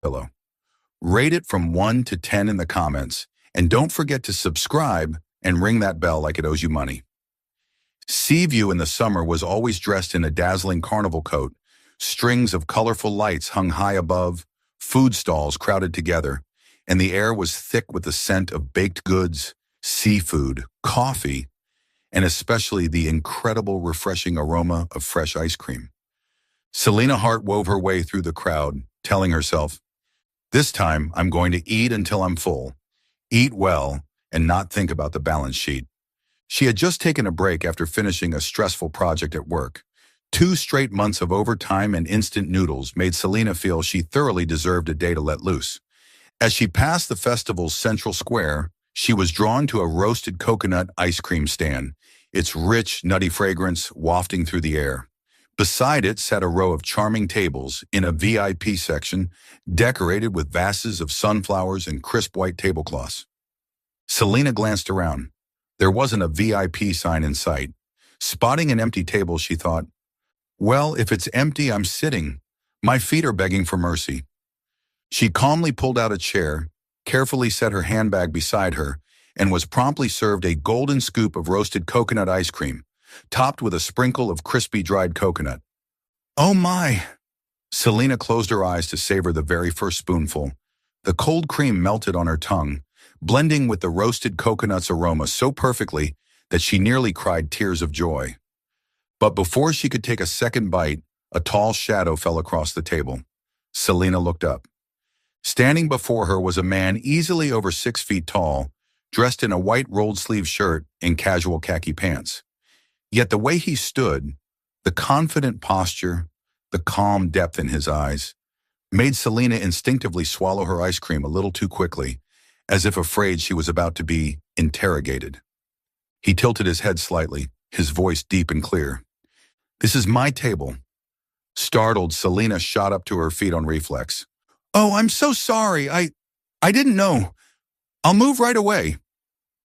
pillow. Rate it from 1 to 10 in the comments, and don't forget to subscribe and ring that bell like it owes you money. Seaview in the summer was always dressed in a dazzling carnival coat. Strings of colorful lights hung high above, food stalls crowded together, and the air was thick with the scent of baked goods, seafood, coffee, and especially the incredible refreshing aroma of fresh ice cream. Selena Hart wove her way through the crowd, telling herself, "This time I'm going to eat until I'm full, eat well, and not think about the balance sheet." She had just taken a break after finishing a stressful project at work. 2 straight months of overtime and instant noodles made Selena feel she thoroughly deserved a day to let loose. As she passed the festival's central square, she was drawn to a roasted coconut ice cream stand, its rich, nutty fragrance wafting through the air. Beside it sat a row of charming tables in a VIP section, decorated with vases of sunflowers and crisp white tablecloths. Selena glanced around. There wasn't a VIP sign in sight. Spotting an empty table, she thought, "Well, if it's empty, I'm sitting. My feet are begging for mercy." She calmly pulled out a chair, carefully set her handbag beside her, and was promptly served a golden scoop of roasted coconut ice cream, topped with a sprinkle of crispy dried coconut. "Oh my!" Selena closed her eyes to savor the very first spoonful. The cold cream melted on her tongue, blending with the roasted coconut's aroma so perfectly that she nearly cried tears of joy. But before she could take a second bite, a tall shadow fell across the table. Selena looked up. Standing before her was a man easily over 6 feet tall, dressed in a white rolled-sleeve shirt and casual khaki pants. Yet the way he stood, the confident posture, the calm depth in his eyes, made Selena instinctively swallow her ice cream a little too quickly, as if afraid she was about to be interrogated. He tilted his head slightly, his voice deep and clear. "This is my table." Startled, Selena shot up to her feet on reflex. "Oh, I'm so sorry. I didn't know. I'll move right away."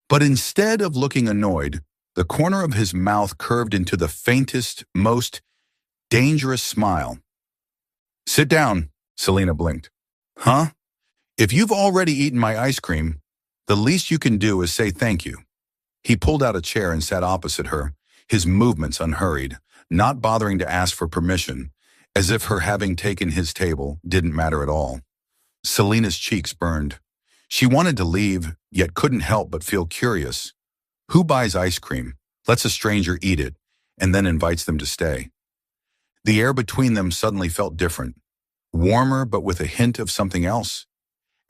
But instead of looking annoyed, the corner of his mouth curved into the faintest, most dangerous smile. "Sit down," Selena blinked. "Huh? If you've already eaten my ice cream, the least you can do is say thank you." He pulled out a chair and sat opposite her, his movements unhurried, not bothering to ask for permission, as if her having taken his table didn't matter at all. Selena's cheeks burned. She wanted to leave, yet couldn't help but feel curious. Who buys ice cream, lets a stranger eat it, and then invites them to stay? The air between them suddenly felt different, warmer but with a hint of something else,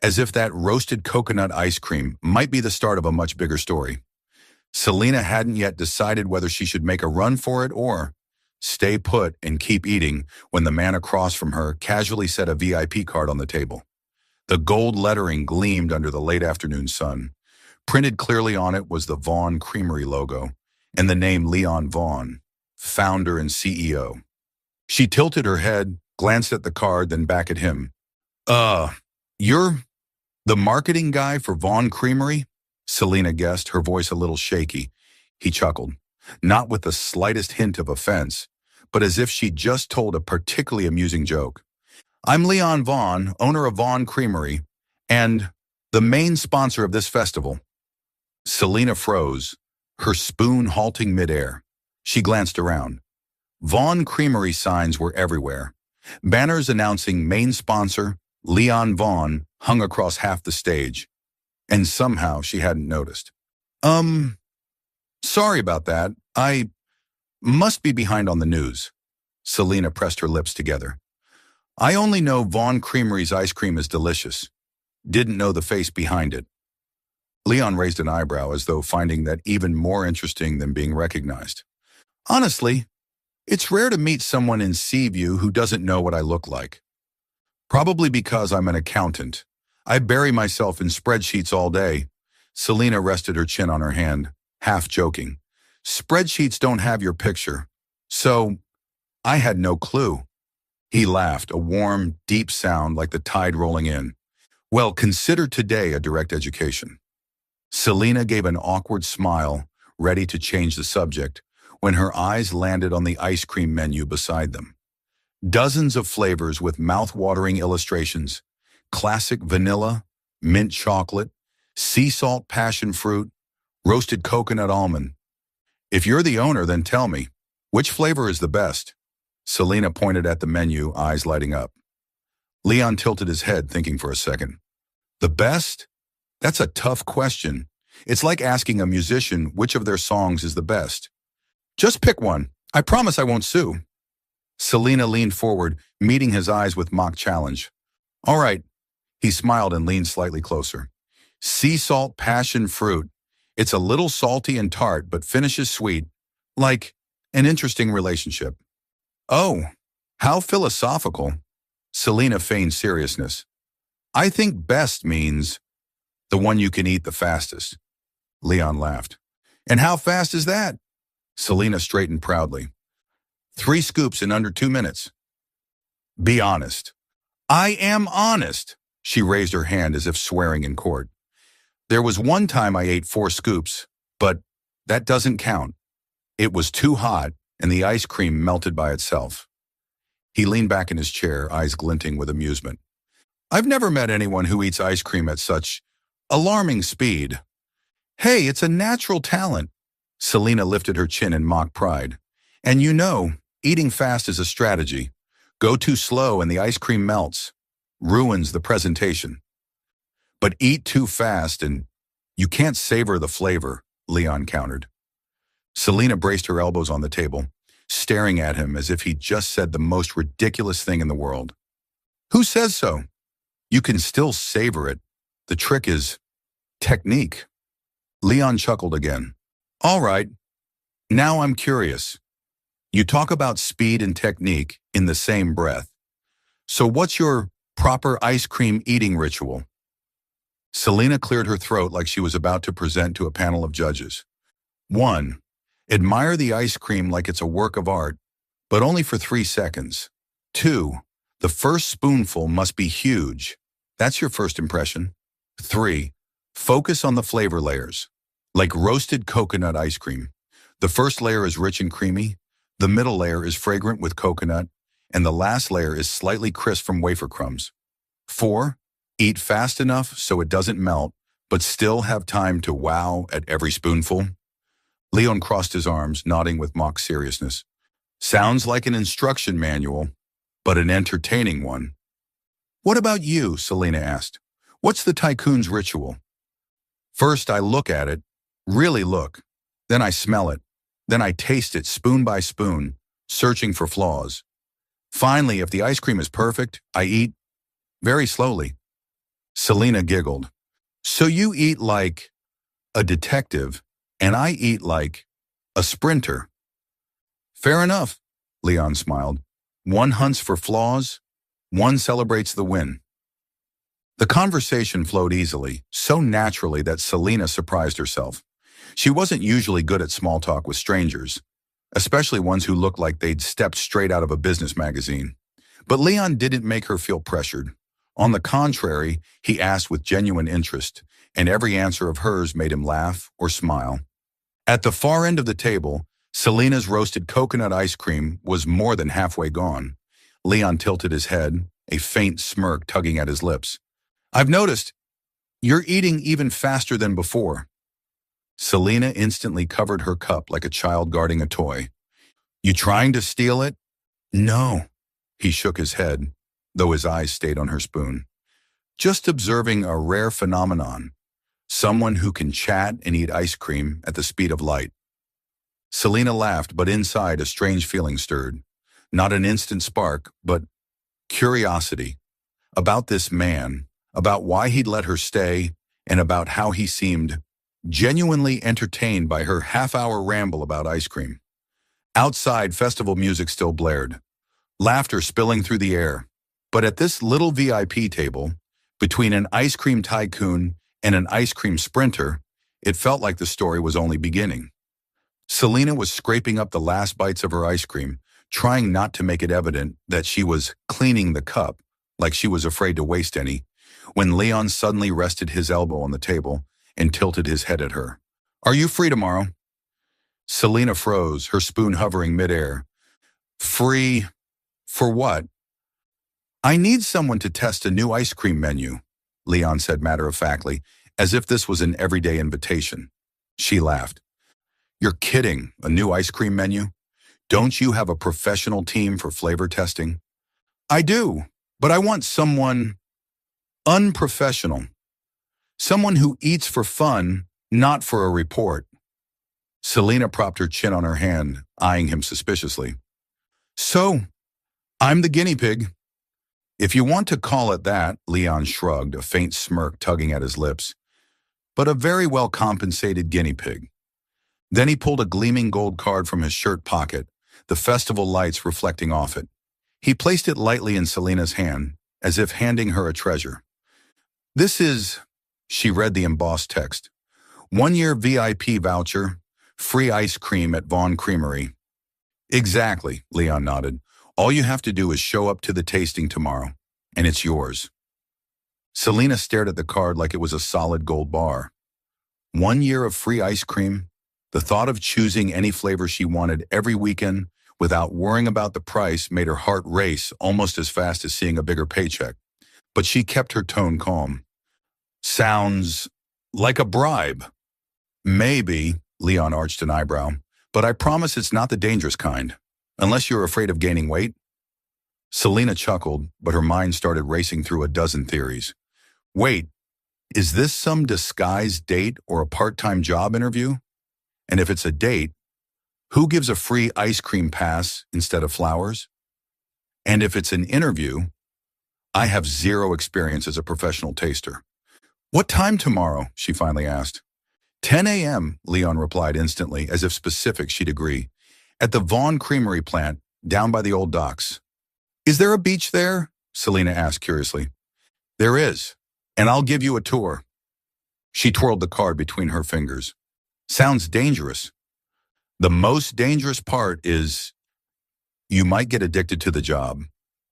as if that roasted coconut ice cream might be the start of a much bigger story. Selena hadn't yet decided whether she should make a run for it or stay put and keep eating when the man across from her casually set a VIP card on the table. The gold lettering gleamed under the late afternoon sun. Printed clearly on it was the Vaughn Creamery logo and the name Leon Vaughn, founder and CEO. She tilted her head, glanced at the card, then back at him. You're the marketing guy for Vaughn Creamery?" Selena guessed, her voice a little shaky. He chuckled, not with the slightest hint of offense, but as if she'd just told a particularly amusing joke. "I'm Leon Vaughn, owner of Vaughn Creamery, and the main sponsor of this festival." Selena froze, her spoon halting midair. She glanced around. Vaughn Creamery signs were everywhere. Banners announcing main sponsor, Leon Vaughn, hung across half the stage. And somehow she hadn't noticed. Sorry about that. I must be behind on the news." Selena pressed her lips together. "I only know Vaughn Creamery's ice cream is delicious. Didn't know the face behind it." Leon raised an eyebrow as though finding that even more interesting than being recognized. "Honestly, it's rare to meet someone in Seaview who doesn't know what I look like. Probably because I'm an accountant. I bury myself in spreadsheets all day." Selena rested her chin on her hand, half joking. "Spreadsheets don't have your picture. So, I had no clue." He laughed, a warm, deep sound like the tide rolling in. "Well, consider today a direct education." Selena gave an awkward smile, ready to change the subject, when her eyes landed on the ice cream menu beside them. Dozens of flavors with mouth-watering illustrations, classic vanilla, mint chocolate, sea salt passion fruit, roasted coconut almond. If you're the owner, then tell me, which flavor is the best? Selena pointed at the menu, eyes lighting up. Leon tilted his head, thinking for a second. The best? That's a tough question. It's like asking a musician which of their songs is the best. Just pick one. I promise I won't sue. Selena leaned forward, meeting his eyes with mock challenge. All right. He smiled and leaned slightly closer. Sea salt passion fruit. It's a little salty and tart, but finishes sweet. Like an interesting relationship. Oh, how philosophical. Selena feigned seriousness. I think best means the one you can eat the fastest. Leon laughed. And how fast is that? Selena straightened proudly. 3 scoops in under 2 minutes. Be honest. I am honest. She raised her hand as if swearing in court. There was one time I ate 4 scoops, but that doesn't count. It was too hot, and the ice cream melted by itself. He leaned back in his chair, eyes glinting with amusement. I've never met anyone who eats ice cream at such alarming speed. Hey, it's a natural talent. Selena lifted her chin in mock pride. And you know, eating fast is a strategy. Go too slow and the ice cream melts. Ruins the presentation. But eat too fast and you can't savor the flavor, Leon countered. Selena braced her elbows on the table, staring at him as if he'd just said the most ridiculous thing in the world. Who says so? You can still savor it. The trick is technique. Leon chuckled again. All right. Now I'm curious. You talk about speed and technique in the same breath. So what's your proper ice cream eating ritual? Selena cleared her throat like she was about to present to a panel of judges. 1. Admire the ice cream like it's a work of art, but only for 3 seconds. 2. The first spoonful must be huge. That's your first impression. 3. Focus on the flavor layers. Like roasted coconut ice cream. The first layer is rich and creamy, the middle layer is fragrant with coconut, and the last layer is slightly crisp from wafer crumbs. 4. Eat fast enough so it doesn't melt, but still have time to wow at every spoonful. Leon crossed his arms, nodding with mock seriousness. Sounds like an instruction manual, but an entertaining one. What about you? Selena asked. What's the tycoon's ritual? First, I look at it, really look. Then I smell it. Then I taste it spoon by spoon, searching for flaws. Finally, if the ice cream is perfect, I eat very slowly. Selena giggled. So you eat like a detective, and I eat like a sprinter. Fair enough, Leon smiled. One hunts for flaws, one celebrates the win. The conversation flowed easily, so naturally that Selena surprised herself. She wasn't usually good at small talk with strangers, especially ones who looked like they'd stepped straight out of a business magazine. But Leon didn't make her feel pressured. On the contrary, he asked with genuine interest, and every answer of hers made him laugh or smile. At the far end of the table, Selena's roasted coconut ice cream was more than halfway gone. Leon tilted his head, a faint smirk tugging at his lips. I've noticed you're eating even faster than before. Selena instantly covered her cup like a child guarding a toy. You trying to steal it? No. He shook his head, though his eyes stayed on her spoon. Just observing a rare phenomenon. Someone who can chat and eat ice cream at the speed of light. Selena laughed, but inside a strange feeling stirred. Not an instant spark, but curiosity. About this man, about why he'd let her stay, and about how he seemed genuinely entertained by her half-hour ramble about ice cream. Outside, festival music still blared, laughter spilling through the air. But at this little VIP table, between an ice cream tycoon and an ice cream sprinter, it felt like the story was only beginning. Selena was scraping up the last bites of her ice cream, trying not to make it evident that she was cleaning the cup, like she was afraid to waste any, when Leon suddenly rested his elbow on the table and tilted his head at her. Are you free tomorrow? Selena froze, her spoon hovering midair. Free for what? I need someone to test a new ice cream menu, Leon said matter-of-factly, as if this was an everyday invitation. She laughed. You're kidding, a new ice cream menu? Don't you have a professional team for flavor testing? I do, but I want someone unprofessional. Someone who eats for fun, not for a report. Selena propped her chin on her hand, eyeing him suspiciously. So, I'm the guinea pig. If you want to call it that, Leon shrugged, a faint smirk tugging at his lips. But a very well-compensated guinea pig. Then he pulled a gleaming gold card from his shirt pocket, the festival lights reflecting off it. He placed it lightly in Selena's hand, as if handing her a treasure. This is, she read the embossed text, 1-year VIP voucher, free ice cream at Vaughn Creamery. Exactly, Leon nodded. All you have to do is show up to the tasting tomorrow, and it's yours. Selena stared at the card like it was a solid gold bar. 1 year of free ice cream, the thought of choosing any flavor she wanted every weekend without worrying about the price made her heart race almost as fast as seeing a bigger paycheck. But she kept her tone calm. Sounds like a bribe. Maybe, Leon arched an eyebrow, but I promise it's not the dangerous kind. Unless you're afraid of gaining weight? Selena chuckled, but her mind started racing through a dozen theories. Wait, is this some disguised date or a part-time job interview? And if it's a date, who gives a free ice cream pass instead of flowers? And if it's an interview, I have zero experience as a professional taster. What time tomorrow? She finally asked. 10 a.m., Leon replied instantly, as if specific she'd agree. At the Vaughn Creamery plant, down by the old docks. Is there a beach there? Selena asked curiously. There is, and I'll give you a tour. She twirled the card between her fingers. Sounds dangerous. The most dangerous part is you might get addicted to the job.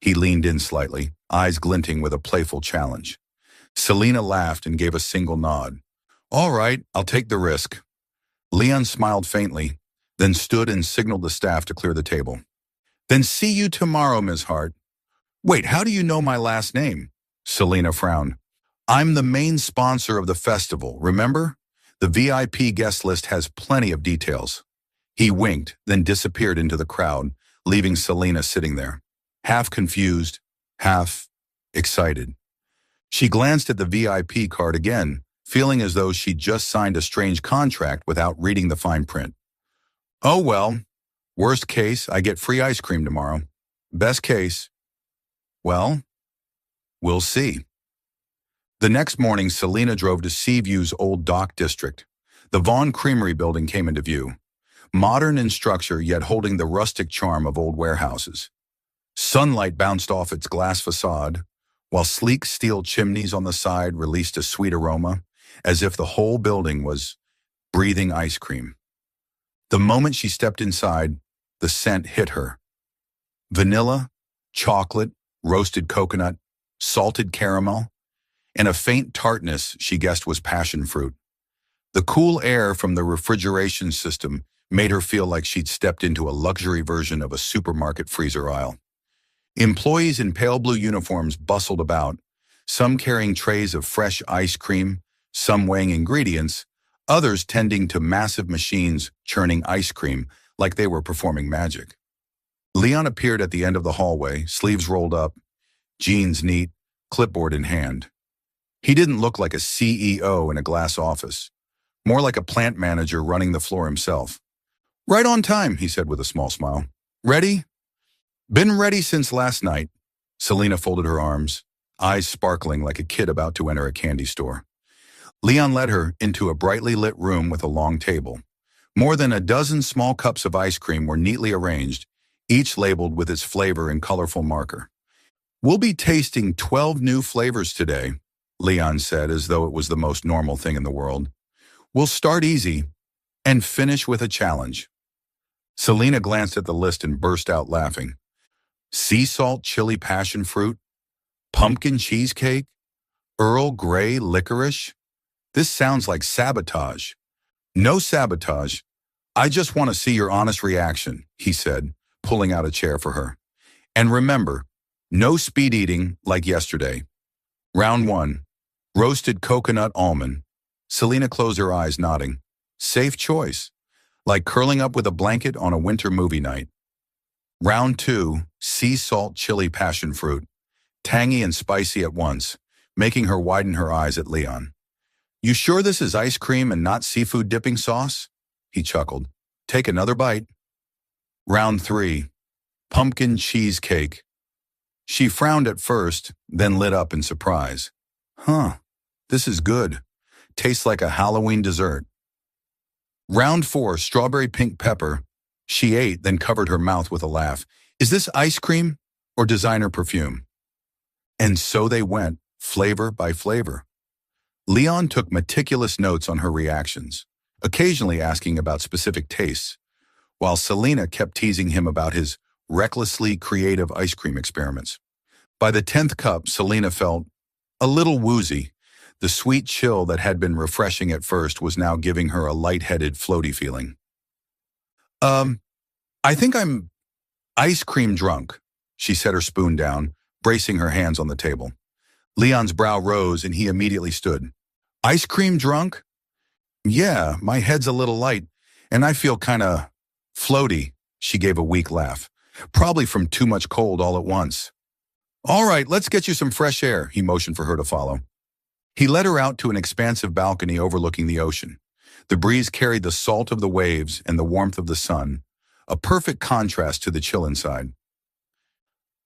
He leaned in slightly, eyes glinting with a playful challenge. Selena laughed and gave a single nod. All right, I'll take the risk. Leon smiled faintly, then stood and signaled the staff to clear the table. Then see you tomorrow, Ms. Hart. Wait, how do you know my last name? Selena frowned. I'm the main sponsor of the festival, remember? The VIP guest list has plenty of details. He winked, then disappeared into the crowd, leaving Selena sitting there, half confused, half excited. She glanced at the VIP card again, feeling as though she'd just signed a strange contract without reading the fine print. Oh well, worst case, I get free ice cream tomorrow. Best case, well, we'll see. The next morning, Selena drove to Seaview's old dock district. The Vaughn Creamery building came into view, modern in structure yet holding the rustic charm of old warehouses. Sunlight bounced off its glass facade, while sleek steel chimneys on the side released a sweet aroma, as if the whole building was breathing ice cream. The moment she stepped inside, the scent hit her. Vanilla, chocolate, roasted coconut, salted caramel, and a faint tartness she guessed was passion fruit. The cool air from the refrigeration system made her feel like she'd stepped into a luxury version of a supermarket freezer aisle. Employees in pale blue uniforms bustled about, some carrying trays of fresh ice cream, some weighing ingredients, others tending to massive machines churning ice cream like they were performing magic. Leon appeared at the end of the hallway, sleeves rolled up, jeans neat, clipboard in hand. He didn't look like a CEO in a glass office, more like a plant manager running the floor himself. Right on time, he said with a small smile. Ready? Been ready since last night. Selena folded her arms, eyes sparkling like a kid about to enter a candy store. Leon led her into a brightly lit room with a long table. More than a dozen small cups of ice cream were neatly arranged, each labeled with its flavor in colorful marker. We'll be tasting 12 new flavors today, Leon said as though it was the most normal thing in the world. We'll start easy and finish with a challenge. Selena glanced at the list and burst out laughing. Sea salt chili passion fruit, pumpkin cheesecake, Earl Grey licorice. This sounds like sabotage. No sabotage. I just want to see your honest reaction, he said, pulling out a chair for her. And remember, No speed eating like yesterday. Round 1. Roasted coconut almond. Selena closed her eyes, nodding. Safe choice. Like curling up with a blanket on a winter movie night. Round 2. Sea salt chili passion fruit. Tangy and spicy at once, making her widen her eyes at Leon. You sure this is ice cream and not seafood dipping sauce? He chuckled. Take another bite. Round 3. Pumpkin cheesecake. She frowned at first, then lit up in surprise. Huh, this is good. Tastes like a Halloween dessert. Round 4. Strawberry pink pepper. She ate, then covered her mouth with a laugh. Is this ice cream or designer perfume? And so they went, flavor by flavor. Leon took meticulous notes on her reactions, occasionally asking about specific tastes, while Selena kept teasing him about his recklessly creative ice cream experiments. By the 10th cup, Selena felt a little woozy. The sweet chill that had been refreshing at first was now giving her a lightheaded, floaty feeling. I think I'm ice cream drunk, she set her spoon down, bracing her hands on the table. Leon's brow rose and he immediately stood. Ice cream drunk? Yeah, my head's a little light, and I feel kinda floaty, she gave a weak laugh. Probably from too much cold all at once. All right, let's get you some fresh air, he motioned for her to follow. He led her out to an expansive balcony overlooking the ocean. The breeze carried the salt of the waves and the warmth of the sun, a perfect contrast to the chill inside.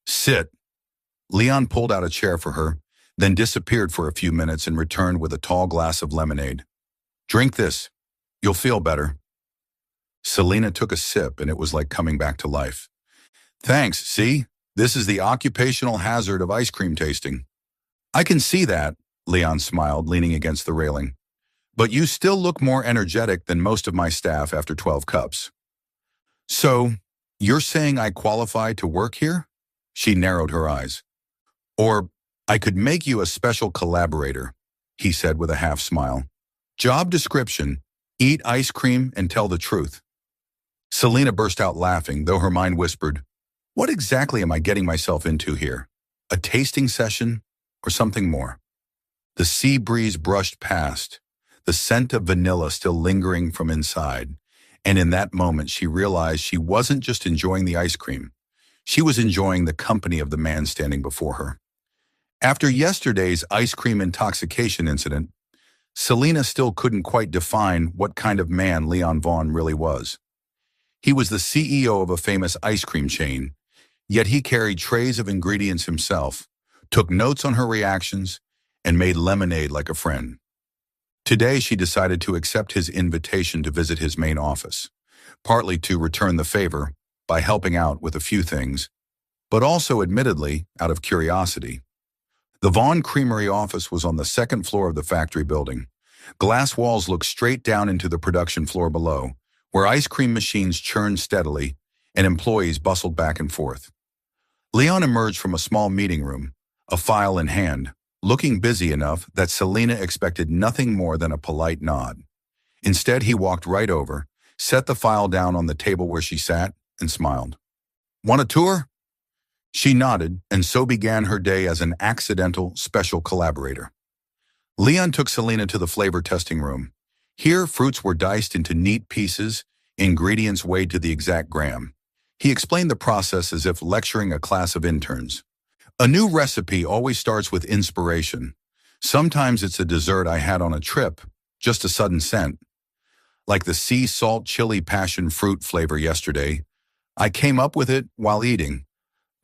Sit. Leon pulled out a chair for her, then disappeared for a few minutes and returned with a tall glass of lemonade. Drink this. You'll feel better. Selena took a sip and it was like coming back to life. Thanks, see? This is the occupational hazard of ice cream tasting. I can see that, Leon smiled, leaning against the railing. But you still look more energetic than most of my staff after 12 cups. So, you're saying I qualify to work here? She narrowed her eyes. Or, I could make you a special collaborator, he said with a half smile. Job description, eat ice cream and tell the truth. Selena burst out laughing, though her mind whispered, what exactly am I getting myself into here? A tasting session or something more? The sea breeze brushed past, the scent of vanilla still lingering from inside, and in that moment she realized she wasn't just enjoying the ice cream. She was enjoying the company of the man standing before her. After yesterday's ice cream intoxication incident, Selena still couldn't quite define what kind of man Leon Vaughn really was. He was the CEO of a famous ice cream chain, yet he carried trays of ingredients himself, took notes on her reactions, and made lemonade like a friend. Today she decided to accept his invitation to visit his main office, partly to return the favor by helping out with a few things, but also admittedly out of curiosity. The Vaughn Creamery office was on the second floor of the factory building. Glass walls looked straight down into the production floor below, where ice cream machines churned steadily and employees bustled back and forth. Leon emerged from a small meeting room, a file in hand, looking busy enough that Selena expected nothing more than a polite nod. Instead, he walked right over, set the file down on the table where she sat, and smiled. Want a tour? She nodded, and so began her day as an accidental special collaborator. Leon took Selena to the flavor testing room. Here, fruits were diced into neat pieces, ingredients weighed to the exact gram. He explained the process as if lecturing a class of interns. A new recipe always starts with inspiration. Sometimes it's a dessert I had on a trip, just a sudden scent. Like the sea salt chili passion fruit flavor yesterday, I came up with it while eating.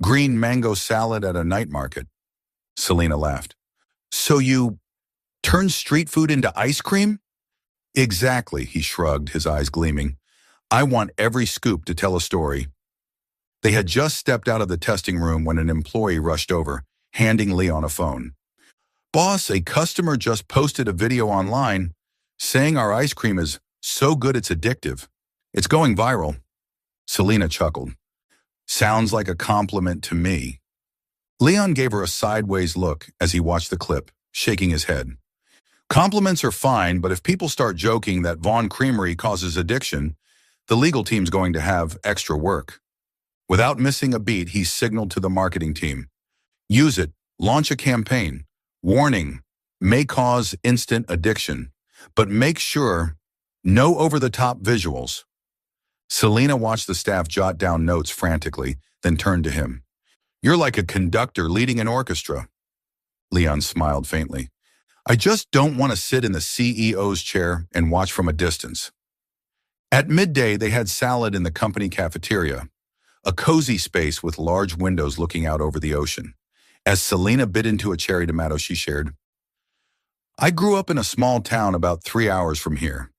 Green mango salad at a night market. Selena laughed. So you turned street food into ice cream? Exactly, he shrugged, his eyes gleaming. I want every scoop to tell a story. They had just stepped out of the testing room when an employee rushed over, handing Leon a phone. Boss, a customer just posted a video online saying our ice cream is so good it's addictive. It's going viral. Selena chuckled. Sounds like a compliment to me. Leon gave her a sideways look as he watched the clip, shaking his head. Compliments are fine, but if people start joking that Vaughn Creamery causes addiction, the legal team's going to have extra work. Without missing a beat, he signaled to the marketing team. Use it. Launch a campaign. Warning, may cause instant addiction, but make sure no over-the-top visuals. Selena watched the staff jot down notes frantically, then turned to him. You're like a conductor leading an orchestra. Leon smiled faintly. I just don't want to sit in the CEO's chair and watch from a distance. At midday, they had salad in the company cafeteria, a cozy space with large windows looking out over the ocean. As Selena bit into a cherry tomato, she shared, I grew up in a small town about 3 hours from here.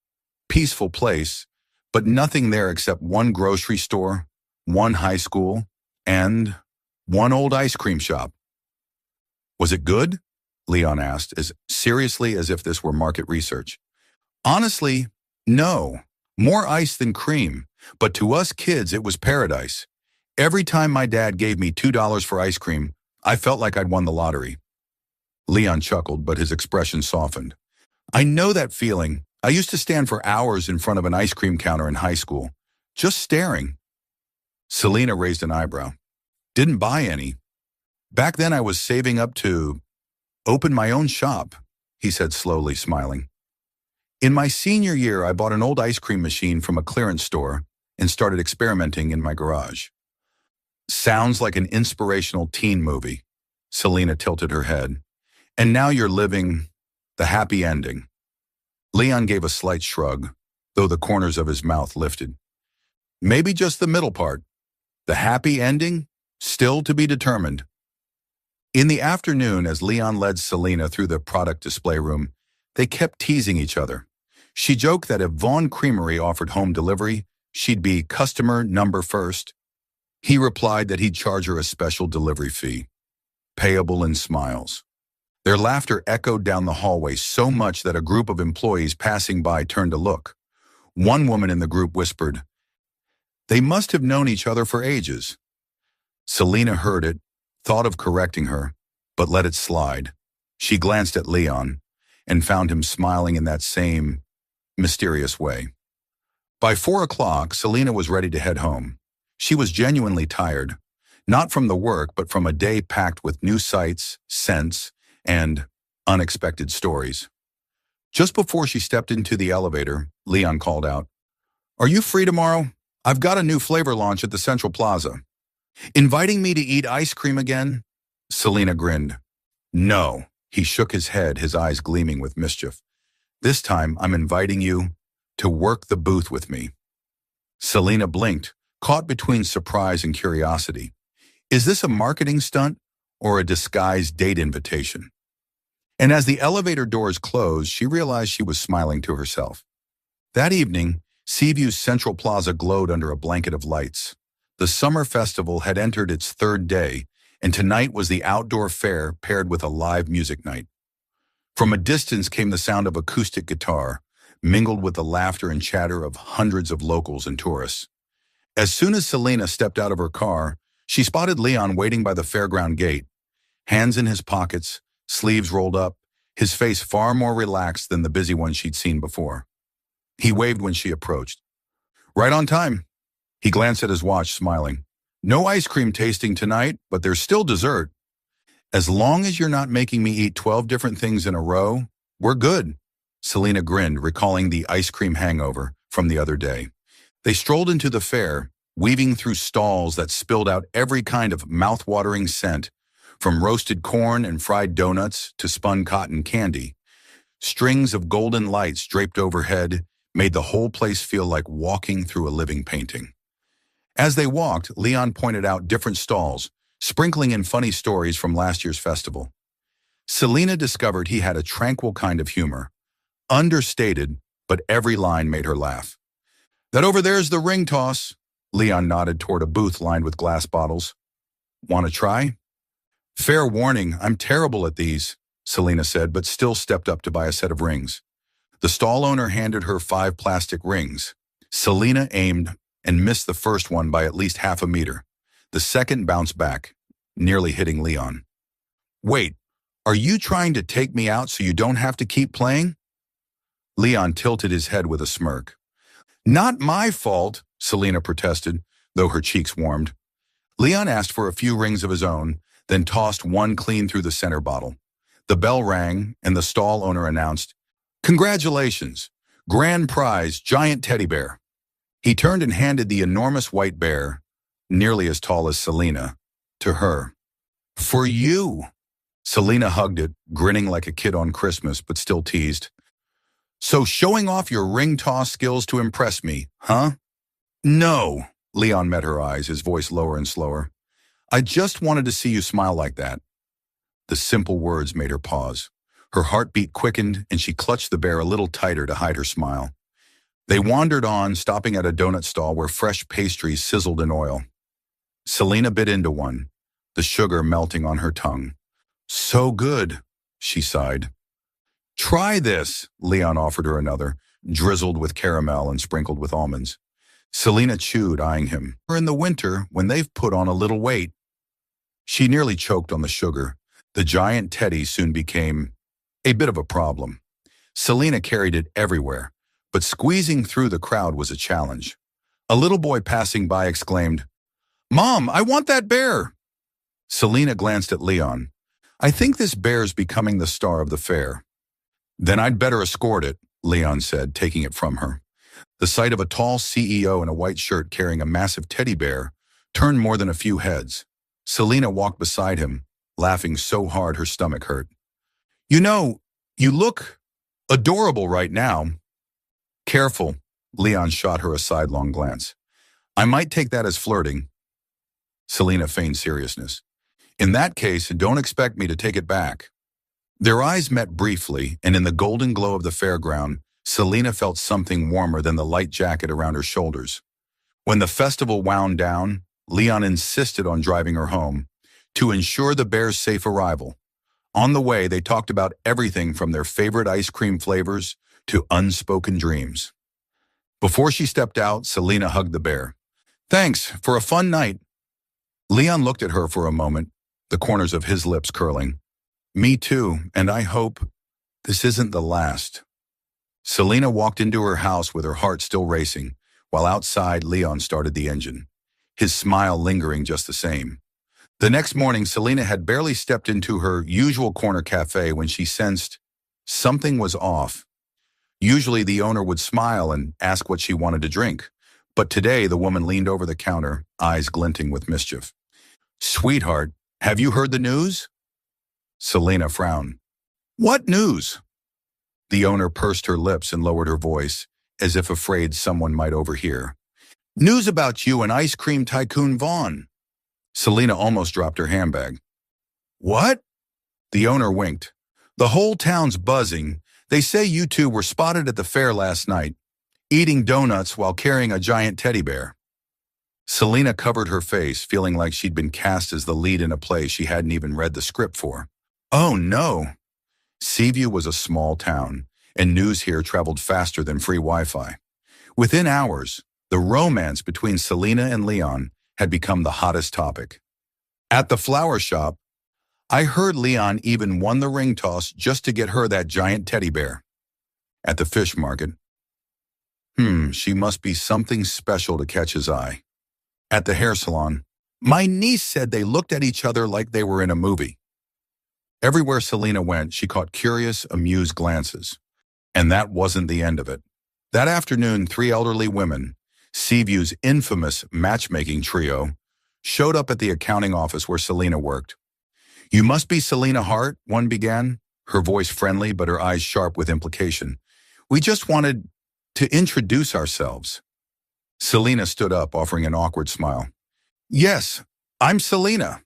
Peaceful place, but nothing there except one grocery store, one high school, and one old ice cream shop. Was it good? Leon asked, as seriously as if this were market research. Honestly, no. More ice than cream, but to us kids it was paradise. Every time my dad gave me $2 for ice cream, I felt like I'd won the lottery. Leon chuckled, but his expression softened. I know that feeling. I used to stand for hours in front of an ice cream counter in high school, just staring. Selena raised an eyebrow. Didn't buy any. Back then I was saving up to open my own shop, he said slowly, smiling. In my senior year, I bought an old ice cream machine from a clearance store and started experimenting in my garage. Sounds like an inspirational teen movie. Selena tilted her head. And now you're living the happy ending. Leon gave a slight shrug, though the corners of his mouth lifted. Maybe just the middle part. The happy ending? Still to be determined. In the afternoon, as Leon led Selena through the product display room, they kept teasing each other. She joked that if Vaughn Creamery offered home delivery, she'd be customer number first. He replied that he'd charge her a special delivery fee, payable in smiles. Their laughter echoed down the hallway so much that a group of employees passing by turned to look. One woman in the group whispered, They must have known each other for ages. Selena heard it, thought of correcting her, but let it slide. She glanced at Leon and found him smiling in that same mysterious way. By 4 o'clock, Selena was ready to head home. She was genuinely tired, not from the work, but from a day packed with new sights, scents, and unexpected stories. Just before she stepped into the elevator, Leon called out, Are you free tomorrow? I've got a new flavor launch at the Central Plaza. Inviting me to eat ice cream again? Selena grinned. No. He shook his head, his eyes gleaming with mischief. This time, I'm inviting you to work the booth with me. Selena blinked, caught between surprise and curiosity. Is this a marketing stunt or a disguised date invitation? And as the elevator doors closed, she realized she was smiling to herself. That evening, Seaview's Central Plaza glowed under a blanket of lights. The summer festival had entered its 3rd day, and tonight was the outdoor fair paired with a live music night. From a distance came the sound of acoustic guitar, mingled with the laughter and chatter of hundreds of locals and tourists. As soon as Selena stepped out of her car, she spotted Leon waiting by the fairground gate, hands in his pockets, sleeves rolled up, his face far more relaxed than the busy one she'd seen before. He waved when she approached. Right on time. He glanced at his watch, smiling. No ice cream tasting tonight, but there's still dessert. As long as you're not making me eat 12 different things in a row, we're good. Selena grinned, recalling the ice cream hangover from the other day. They strolled into the fair, weaving through stalls that spilled out every kind of mouth-watering scent, from roasted corn and fried donuts to spun cotton candy. Strings of golden lights draped overhead made the whole place feel like walking through a living painting. As they walked, Leon pointed out different stalls, sprinkling in funny stories from last year's festival. Selena discovered he had a tranquil kind of humor, understated, but every line made her laugh. That over there's the ring toss. Leon nodded toward a booth lined with glass bottles. Want to try? Fair warning, I'm terrible at these, Selena said, but still stepped up to buy a set of rings. The stall owner handed her 5 plastic rings. Selena aimed and missed the first one by at least half a meter. The second bounced back, nearly hitting Leon. Wait, are you trying to take me out so you don't have to keep playing? Leon tilted his head with a smirk. Not my fault, Selena protested, though her cheeks warmed. Leon asked for a few rings of his own, then tossed one clean through the center bottle. The bell rang, and the stall owner announced, "Congratulations! Grand prize, giant teddy bear." He turned and handed the enormous white bear, nearly as tall as Selena, to her. "For you." Selena hugged it, grinning like a kid on Christmas, but still teased. "So showing off your ring toss skills to impress me, huh?" "No." Leon met her eyes, his voice lower and slower. "I just wanted to see you smile like that." The simple words made her pause. Her heartbeat quickened, and she clutched the bear a little tighter to hide her smile. They wandered on, stopping at a donut stall where fresh pastries sizzled in oil. Selena bit into one, the sugar melting on her tongue. "So good," she sighed. "Try this," Leon offered her another, drizzled with caramel and sprinkled with almonds. Selena chewed, eyeing him. "In the winter, when they've put on a little weight." She nearly choked on the sugar. The giant teddy soon became a bit of a problem. Selena carried it everywhere, but squeezing through the crowd was a challenge. A little boy passing by exclaimed, "Mom, I want that bear!" Selena glanced at Leon. "I think this bear's becoming the star of the fair." "Then I'd better escort it," Leon said, taking it from her. The sight of a tall CEO in a white shirt carrying a massive teddy bear turned more than a few heads. Selena walked beside him, laughing so hard her stomach hurt. "You know, you look adorable right now." "Careful," Leon shot her a sidelong glance. "I might take that as flirting." Selena feigned seriousness. "In that case, don't expect me to take it back." Their eyes met briefly, and in the golden glow of the fairground, Selena felt something warmer than the light jacket around her shoulders. When the festival wound down, Leon insisted on driving her home to ensure the bear's safe arrival. On the way, they talked about everything from their favorite ice cream flavors to unspoken dreams. Before she stepped out, Selena hugged the bear. "Thanks for a fun night." Leon looked at her for a moment, the corners of his lips curling. "Me too, and I hope this isn't the last." Selena walked into her house with her heart still racing, while outside Leon started the engine, his smile lingering just the same. The next morning, Selena had barely stepped into her usual corner cafe when she sensed something was off. Usually the owner would smile and ask what she wanted to drink, but today the woman leaned over the counter, eyes glinting with mischief. "Sweetheart, have you heard the news?" Selena frowned. "What news?" The owner pursed her lips and lowered her voice, as if afraid someone might overhear. "News about you and ice cream tycoon Vaughn." Selena almost dropped her handbag. "What?" The owner winked. "The whole town's buzzing. They say you two were spotted at the fair last night, eating donuts while carrying a giant teddy bear." Selena covered her face, feeling like she'd been cast as the lead in a play she hadn't even read the script for. Oh no! Seaview was a small town, and news here traveled faster than free Wi-Fi. Within hours, the romance between Selena and Leon had become the hottest topic. At the flower shop, "I heard Leon even won the ring toss just to get her that giant teddy bear." At the fish market, she must be something special to catch his eye." At the hair salon, "My niece said they looked at each other like they were in a movie." Everywhere Selena went, she caught curious, amused glances. And that wasn't the end of it. That afternoon, 3 elderly women, Seaview's infamous matchmaking trio, showed up at the accounting office where Selena worked. "You must be Selena Hart," one began, her voice friendly but her eyes sharp with implication. "We just wanted to introduce ourselves." Selena stood up, offering an awkward smile. "Yes, I'm Selena."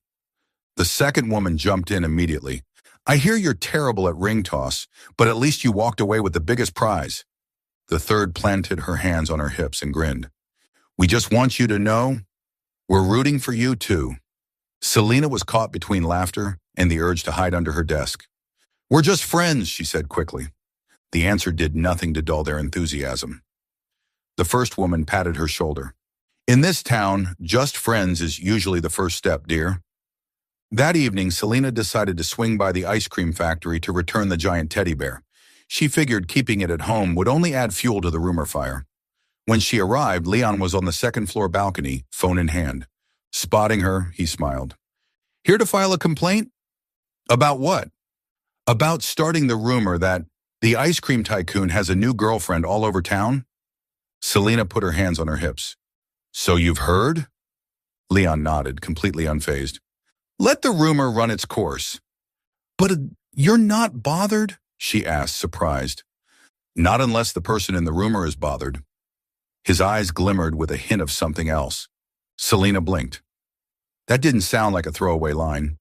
The second woman jumped in immediately. "I hear you're terrible at ring toss, but at least you walked away with the biggest prize." The third planted her hands on her hips and grinned. "We just want you to know, we're rooting for you too." Selena was caught between laughter and the urge to hide under her desk. "We're just friends," she said quickly. The answer did nothing to dull their enthusiasm. The first woman patted her shoulder. "In this town, just friends is usually the first step, dear." That evening, Selena decided to swing by the ice cream factory to return the giant teddy bear. She figured keeping it at home would only add fuel to the rumor fire. When she arrived, Leon was on the second-floor balcony, phone in hand. Spotting her, he smiled. Here to file a complaint? About what? About starting the rumor that the ice cream tycoon has a new girlfriend all over town? Selena put her hands on her hips. So you've heard? Leon nodded, completely unfazed. Let the rumor run its course. But you're not bothered? She asked, surprised. Not unless the person in the rumor is bothered. His eyes glimmered with a hint of something else. Selena blinked. That didn't sound like a throwaway line.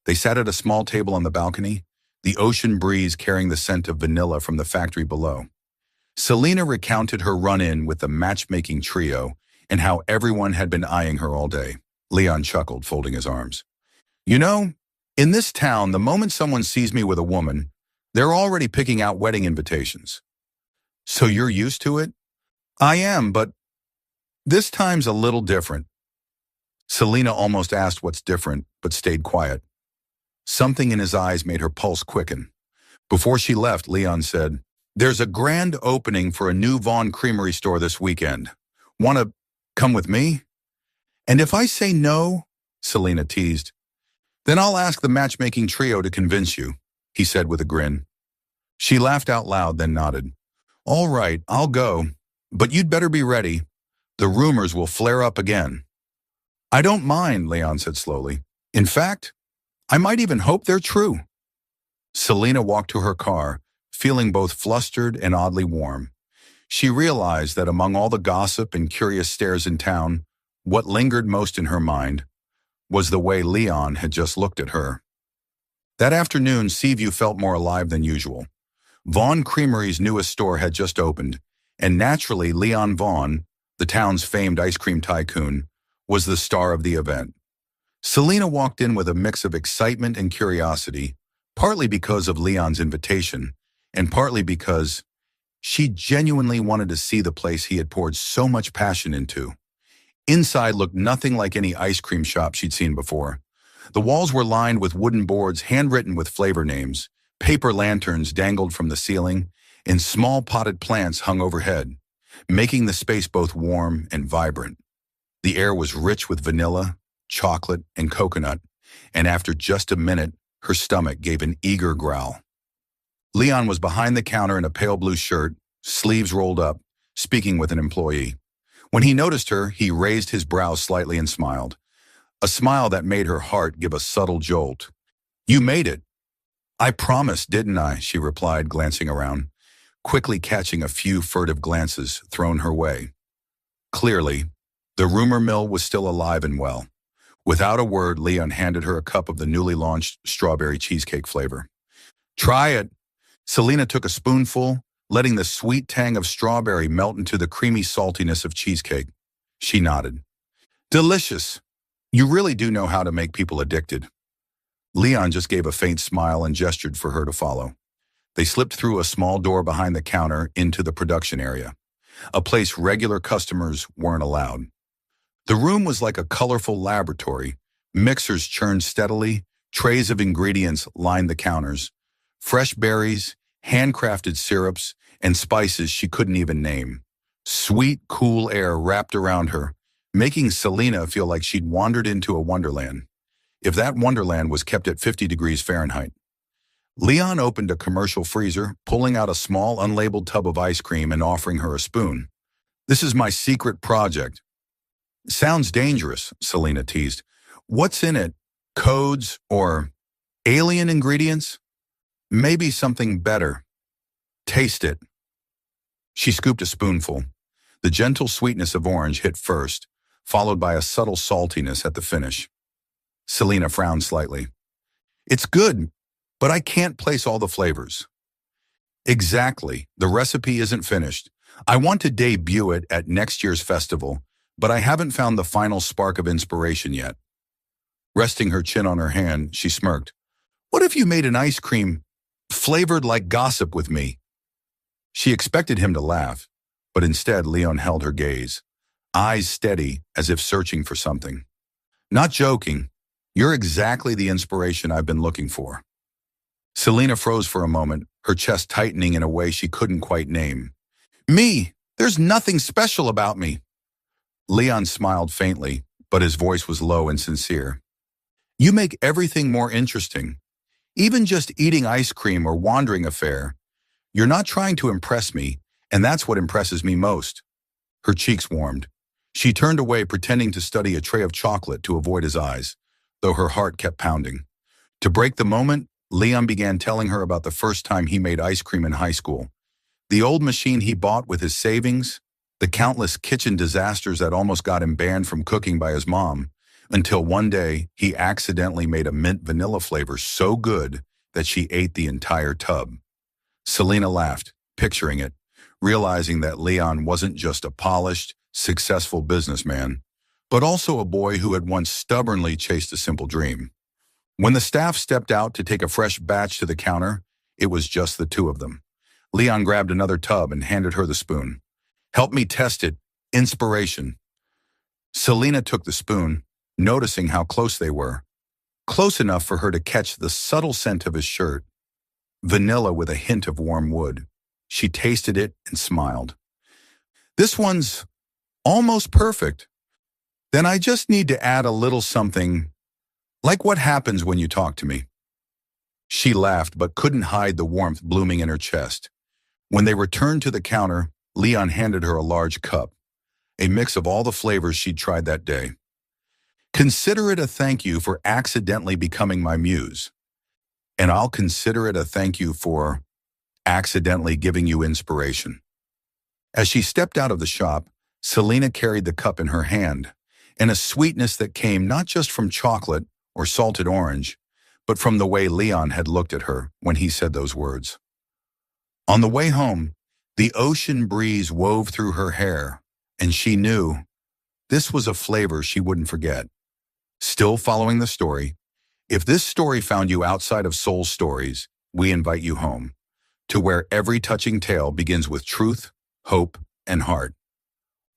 They sat at a small table on the balcony, the ocean breeze carrying the scent of vanilla from the factory below. Selena recounted her run-in with the matchmaking trio and how everyone had been eyeing her all day. Leon chuckled, folding his arms. You know, in this town, the moment someone sees me with a woman, they're already picking out wedding invitations. So you're used to it? I am, but this time's a little different. Selena almost asked what's different, but stayed quiet. Something in his eyes made her pulse quicken. Before she left, Leon said, There's a grand opening for a new Vaughn Creamery store this weekend. Want to come with me? And if I say no, Selena teased, then I'll ask the matchmaking trio to convince you, he said with a grin. She laughed out loud, then nodded. All right, I'll go, but you'd better be ready. The rumors will flare up again. I don't mind, Leon said slowly. In fact, I might even hope they're true. Selena walked to her car, feeling both flustered and oddly warm. She realized that among all the gossip and curious stares in town, what lingered most in her mind was the way Leon had just looked at her. That afternoon, Seaview felt more alive than usual. Vaughn Creamery's newest store had just opened, and naturally Leon Vaughn, the town's famed ice cream tycoon, was the star of the event. Selena walked in with a mix of excitement and curiosity, partly because of Leon's invitation, and partly because she genuinely wanted to see the place he had poured so much passion into. Inside looked nothing like any ice cream shop she'd seen before. The walls were lined with wooden boards handwritten with flavor names, paper lanterns dangled from the ceiling, and small potted plants hung overhead, making the space both warm and vibrant. The air was rich with vanilla, chocolate, and coconut, and after just a minute, her stomach gave an eager growl. Leon was behind the counter in a pale blue shirt, sleeves rolled up, speaking with an employee. When he noticed her, he raised his brows slightly and smiled, a smile that made her heart give a subtle jolt. You made it. I promised, didn't I? She replied, glancing around, quickly catching a few furtive glances thrown her way. Clearly, the rumor mill was still alive and well. Without a word, Leon handed her a cup of the newly launched strawberry cheesecake flavor. Try it. Selena took a spoonful, letting the sweet tang of strawberry melt into the creamy saltiness of cheesecake. She nodded. Delicious. You really do know how to make people addicted. Leon just gave a faint smile and gestured for her to follow. They slipped through a small door behind the counter into the production area, a place regular customers weren't allowed. The room was like a colorful laboratory. Mixers churned steadily, trays of ingredients lined the counters. Fresh berries, handcrafted syrups, and spices she couldn't even name. Sweet, cool air wrapped around her, making Selena feel like she'd wandered into a wonderland, if that wonderland was kept at 50 degrees Fahrenheit. Leon opened a commercial freezer, pulling out a small unlabeled tub of ice cream and offering her a spoon. This is my secret project. Sounds dangerous, Selena teased. What's in it? Codes or alien ingredients? Maybe something better. Taste it. She scooped a spoonful. The gentle sweetness of orange hit first, followed by a subtle saltiness at the finish. Selena frowned slightly. It's good, but I can't place all the flavors. Exactly. The recipe isn't finished. I want to debut it at next year's festival, but I haven't found the final spark of inspiration yet. Resting her chin on her hand, she smirked. What if you made an ice cream flavored like gossip with me? She expected him to laugh, but instead Leon held her gaze, eyes steady as if searching for something. Not joking. You're exactly the inspiration I've been looking for. Selena froze for a moment, her chest tightening in a way she couldn't quite name. Me! There's nothing special about me. Leon smiled faintly, but his voice was low and sincere. You make everything more interesting. Even just eating ice cream or wandering a fair. You're not trying to impress me, and that's what impresses me most." Her cheeks warmed. She turned away, pretending to study a tray of chocolate to avoid his eyes, though her heart kept pounding. To break the moment, Leon began telling her about the first time he made ice cream in high school. The old machine he bought with his savings, the countless kitchen disasters that almost got him banned from cooking by his mom, until one day he accidentally made a mint vanilla flavor so good that she ate the entire tub. Selena laughed, picturing it, realizing that Leon wasn't just a polished, successful businessman, but also a boy who had once stubbornly chased a simple dream. When the staff stepped out to take a fresh batch to the counter, it was just the two of them. Leon grabbed another tub and handed her the spoon. "Help me test it. Inspiration." Selena took the spoon, noticing how close they were. Close enough for her to catch the subtle scent of his shirt. Vanilla with a hint of warm wood. She tasted it and smiled. "This one's almost perfect. Then I just need to add a little something, like what happens when you talk to me." She laughed but couldn't hide the warmth blooming in her chest. When they returned to the counter, Leon handed her a large cup, a mix of all the flavors she'd tried that day. "Consider it a thank you for accidentally becoming my muse. And I'll consider it a thank you for accidentally giving you inspiration." As she stepped out of the shop, Selena carried the cup in her hand, and a sweetness that came not just from chocolate or salted orange, but from the way Leon had looked at her when he said those words. On the way home, the ocean breeze wove through her hair, and she knew this was a flavor she wouldn't forget. Still following the story, if this story found you outside of Soul Stories, we invite you home, to where every touching tale begins with truth, hope, and heart.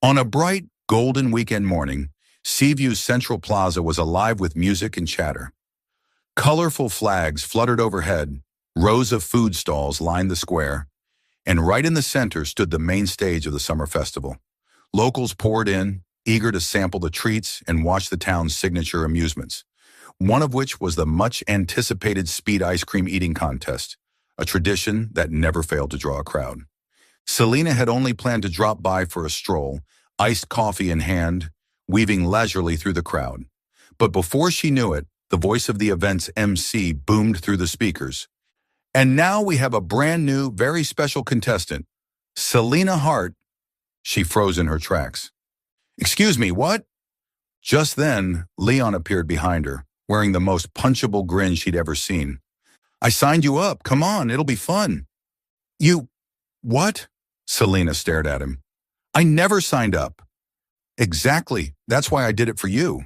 On a bright, golden weekend morning, Seaview's Central Plaza was alive with music and chatter. Colorful flags fluttered overhead, rows of food stalls lined the square, and right in the center stood the main stage of the summer festival. Locals poured in, eager to sample the treats and watch the town's signature amusements, one of which was the much-anticipated speed ice cream eating contest, a tradition that never failed to draw a crowd. Selena had only planned to drop by for a stroll, iced coffee in hand, weaving leisurely through the crowd. But before she knew it, the voice of the event's MC boomed through the speakers. "And now we have a brand new, very special contestant, Selena Hart." She froze in her tracks. "Excuse me, what?" Just then, Leon appeared behind her, wearing the most punchable grin she'd ever seen. "I signed you up. Come on, it'll be fun." "You... what?" Selena stared at him. "I never signed up." "Exactly. That's why I did it for you."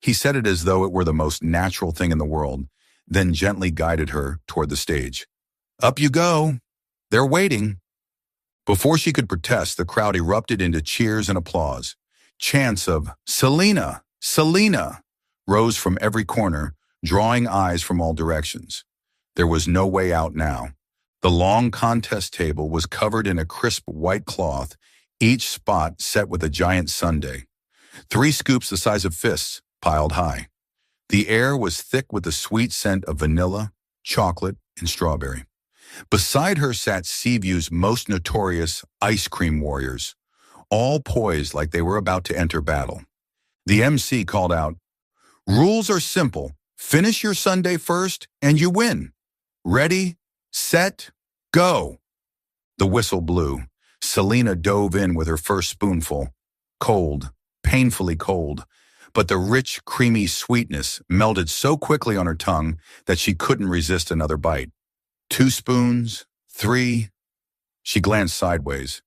He said it as though it were the most natural thing in the world, then gently guided her toward the stage. "Up you go. They're waiting." Before she could protest, the crowd erupted into cheers and applause. Chants of "Selena! Selena!" rose from every corner, drawing eyes from all directions. There was no way out now. The long contest table was covered in a crisp white cloth, each spot set with a giant sundae. 3 scoops the size of fists, piled high. The air was thick with the sweet scent of vanilla, chocolate, and strawberry. Beside her sat Seaview's most notorious ice cream warriors, all poised like they were about to enter battle. The MC called out, "Rules are simple. Finish your sundae first, and you win. Ready, set, go." The whistle blew. Selena dove in with her first spoonful. Cold, painfully cold, but the rich, creamy sweetness melted so quickly on her tongue that she couldn't resist another bite. 2 spoons, 3. She glanced sideways.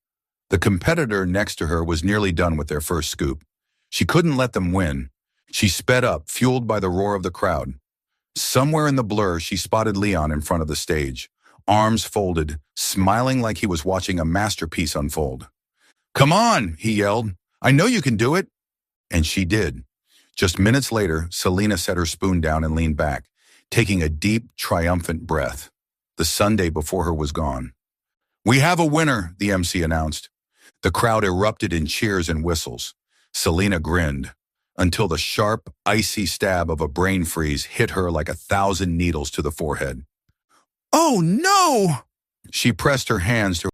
The competitor next to her was nearly done with their first scoop. She couldn't let them win. She sped up, fueled by the roar of the crowd. Somewhere in the blur, she spotted Leon in front of the stage, arms folded, smiling like he was watching a masterpiece unfold. "Come on," he yelled. "I know you can do it." And she did. Just minutes later, Selena set her spoon down and leaned back, taking a deep, triumphant breath. The sundae before her was gone. "We have a winner," the MC announced. The crowd erupted in cheers and whistles. Selena grinned. until the sharp, icy stab of a brain freeze hit her like 1,000 needles to the forehead. Oh, no! She pressed her hands to